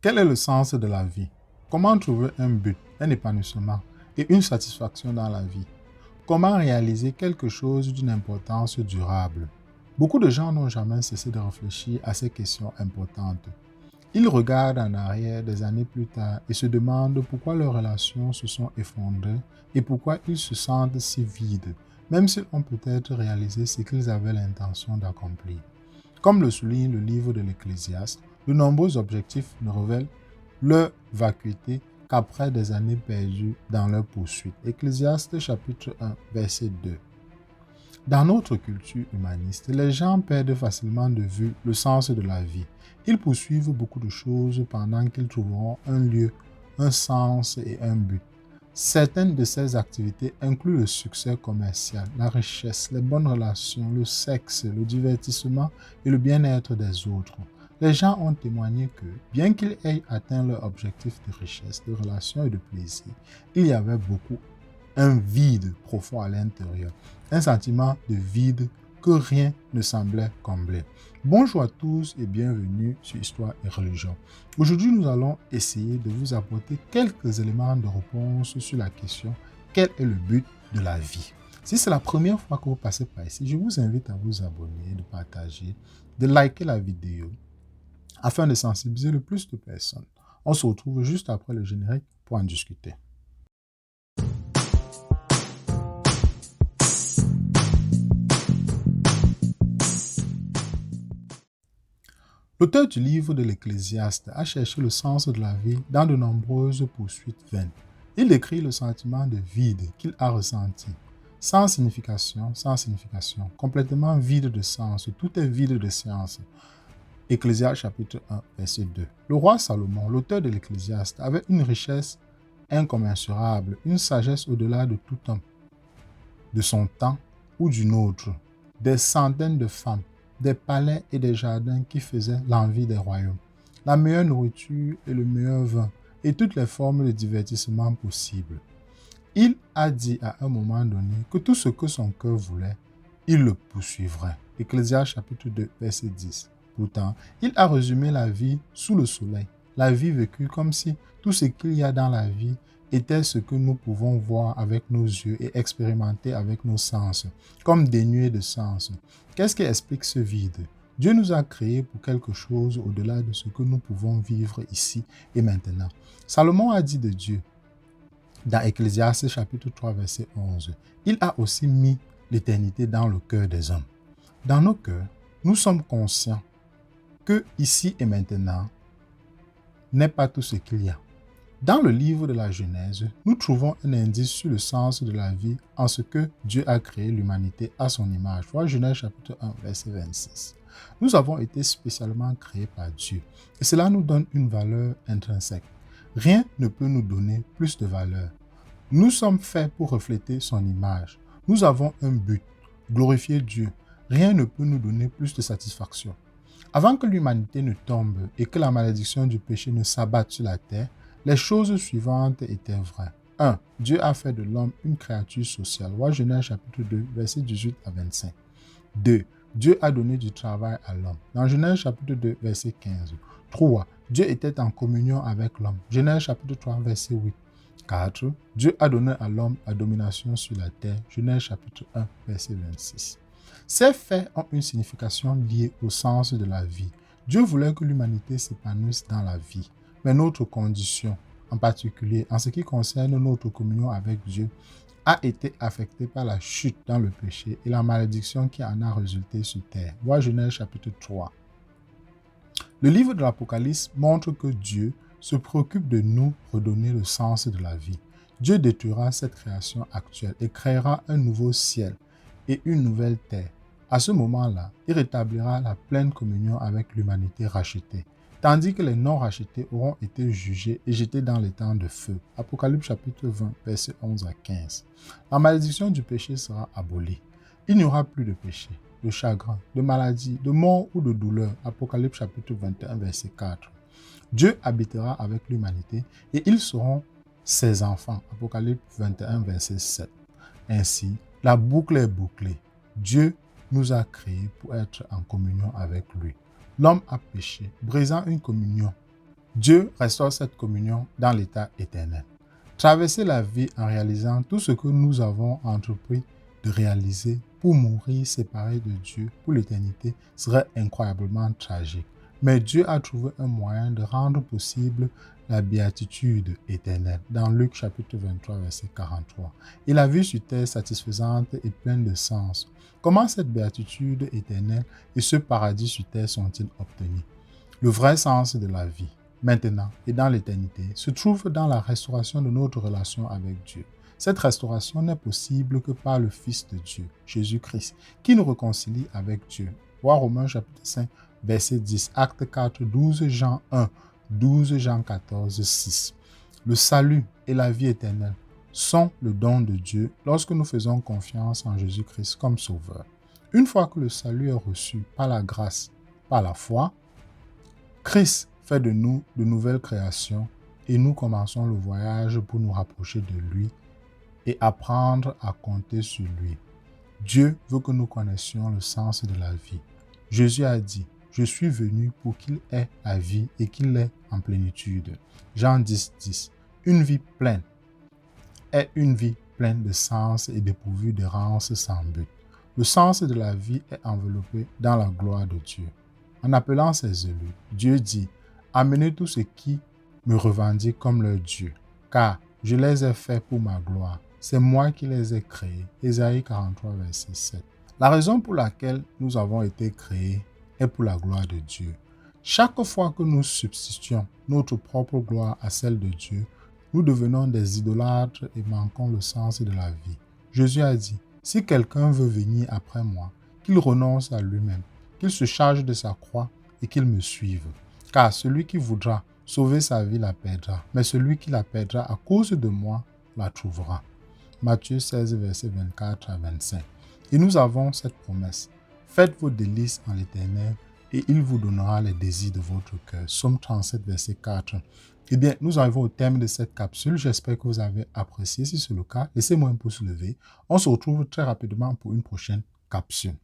Quel est le sens de la vie? Comment trouver un but, un épanouissement et une satisfaction dans la vie? Comment réaliser quelque chose d'une importance durable? Beaucoup de gens n'ont jamais cessé de réfléchir à ces questions importantes. Ils regardent en arrière des années plus tard et se demandent pourquoi leurs relations se sont effondrées et pourquoi ils se sentent si vides, même s'ils ont peut-être réalisé ce qu'ils avaient l'intention d'accomplir. Comme le souligne le livre de l'Ecclésiaste, de nombreux objectifs ne révèlent leur vacuité qu'après des années perdues dans leur poursuite. Ecclésiaste chapitre 1, verset 2. Dans notre culture humaniste, les gens perdent facilement de vue le sens de la vie. Ils poursuivent beaucoup de choses pendant qu'ils trouveront un lieu, un sens et un but. Certaines de ces activités incluent le succès commercial, la richesse, les bonnes relations, le sexe, le divertissement et le bien-être des autres. Les gens ont témoigné que, bien qu'ils aient atteint leur objectif de richesse, de relations et de plaisir, il y avait beaucoup un vide profond à l'intérieur, un sentiment de vide que rien ne semblait combler. Bonjour à tous et bienvenue sur Histoire et Religion. Aujourd'hui, nous allons essayer de vous apporter quelques éléments de réponse sur la question « Quel est le but de la vie ?» Si c'est la première fois que vous passez par ici, je vous invite à vous abonner, de partager, de liker la vidéo afin de sensibiliser le plus de personnes. On se retrouve juste après le générique pour en discuter. L'auteur du livre de l'Ecclésiaste a cherché le sens de la vie dans de nombreuses poursuites vaines. Il décrit le sentiment de vide qu'il a ressenti. Sans signification, complètement vide de sens, tout est vide de science. Ecclésiaste chapitre 1, verset 2. Le roi Salomon, l'auteur de l'Ecclésiaste, avait une richesse incommensurable, une sagesse au-delà de tout homme, de son temps ou d'une autre, des centaines de femmes, des palais et des jardins qui faisaient l'envie des royaumes, la meilleure nourriture et le meilleur vin, et toutes les formes de divertissement possibles. Il a dit à un moment donné que tout ce que son cœur voulait, il le poursuivrait. Ecclésiaste chapitre 2, verset 10. Pourtant, il a résumé la vie sous le soleil, la vie vécue comme si tout ce qu'il y a dans la vie était ce que nous pouvons voir avec nos yeux et expérimenter avec nos sens, comme dénué de sens. Qu'est-ce qui explique ce vide? Dieu nous a créés pour quelque chose au-delà de ce que nous pouvons vivre ici et maintenant. Salomon a dit de Dieu, dans Ecclésiaste chapitre 3, verset 11, il a aussi mis l'éternité dans le cœur des hommes. Dans nos cœurs, nous sommes conscients que ici et maintenant n'est pas tout ce qu'il y a. Dans le livre de la Genèse, nous trouvons un indice sur le sens de la vie en ce que Dieu a créé l'humanité à son image. Vois Genèse chapitre 1, verset 26. Nous avons été spécialement créés par Dieu et cela nous donne une valeur intrinsèque. Rien ne peut nous donner plus de valeur. Nous sommes faits pour refléter son image. Nous avons un but, glorifier Dieu. Rien ne peut nous donner plus de satisfaction. Avant que l'humanité ne tombe et que la malédiction du péché ne s'abatte sur la terre, les choses suivantes étaient vraies. 1. Dieu a fait de l'homme une créature sociale. Vois Genèse chapitre 2, versets 18 à 25. 2. Dieu a donné du travail à l'homme. Dans Genèse chapitre 2, verset 15. 3. Dieu était en communion avec l'homme. Genèse chapitre 3, verset 8. 4. Dieu a donné à l'homme la domination sur la terre. Genèse chapitre 1, verset 26. Ces faits ont une signification liée au sens de la vie. Dieu voulait que l'humanité s'épanouisse dans la vie. Mais notre condition, en particulier en ce qui concerne notre communion avec Dieu, a été affectée par la chute dans le péché et la malédiction qui en a résulté sur terre. Vois Genèse chapitre 3. Le livre de l'Apocalypse montre que Dieu se préoccupe de nous redonner le sens de la vie. Dieu détruira cette création actuelle et créera un nouveau ciel et une nouvelle terre. À ce moment-là, il rétablira la pleine communion avec l'humanité rachetée, tandis que les non-rachetés auront été jugés et jetés dans les temps de feu. Apocalypse chapitre 20, versets 11 à 15. La malédiction du péché sera abolie. Il n'y aura plus de péché, de chagrin, de maladie, de mort ou de douleur. Apocalypse chapitre 21, verset 4. Dieu habitera avec l'humanité et ils seront ses enfants. Apocalypse 21, verset 7. Ainsi, la boucle est bouclée. Dieu nous a créés pour être en communion avec lui. L'homme a péché, brisant une communion Dieu restaure cette communion dans l'état éternel. Traverser la vie en réalisant tout ce que nous avons entrepris de réaliser pour mourir séparés de Dieu pour l'éternité serait incroyablement tragique. Mais Dieu a trouvé un moyen de rendre possible la béatitude éternelle dans Luc chapitre 23 verset 43. Et la vie sur terre satisfaisante et pleine de sens. Comment cette béatitude éternelle et ce paradis sur terre sont-ils obtenus? Le vrai sens de la vie, maintenant et dans l'éternité, se trouve dans la restauration de notre relation avec Dieu. Cette restauration n'est possible que par le Fils de Dieu, Jésus-Christ, qui nous réconcilie avec Dieu. Voir Romains chapitre 5, verset 10, Acte 4, 12 Jean 1, 12 Jean 14, 6. Le salut et la vie éternelle sont le don de Dieu lorsque nous faisons confiance en Jésus-Christ comme Sauveur. Une fois que le salut est reçu par la grâce, par la foi, Christ fait de nous de nouvelles créations et nous commençons le voyage pour nous rapprocher de lui et apprendre à compter sur lui. Dieu veut que nous connaissions le sens de la vie. Jésus a dit, « Je suis venu pour qu'il ait la vie et qu'il l'ait en plénitude. » Jean 10, 10. Une vie pleine est une vie pleine de sens et dépourvue d'errance sans but. Le sens de la vie est enveloppé dans la gloire de Dieu. En appelant ses élus, Dieu dit, « Amenez tous ceux qui me revendiquent comme leur Dieu, car je les ai faits pour ma gloire. C'est moi qui les ai créés. » Ésaïe 43, verset 7. La raison pour laquelle nous avons été créés est pour la gloire de Dieu. Chaque fois que nous substituons notre propre gloire à celle de Dieu, nous devenons des idolâtres et manquons le sens de la vie. Jésus a dit, « Si quelqu'un veut venir après moi, qu'il renonce à lui-même, qu'il se charge de sa croix et qu'il me suive. Car celui qui voudra sauver sa vie la perdra, mais celui qui la perdra à cause de moi la trouvera. » Matthieu 16, versets 24 à 25. Et nous avons cette promesse. Faites vos délices en l'Éternel et il vous donnera les désirs de votre cœur. Psaume 37, verset 4. Eh bien, nous arrivons au terme de cette capsule. J'espère que vous avez apprécié. Si c'est le cas, laissez-moi un pouce levé. On se retrouve très rapidement pour une prochaine capsule.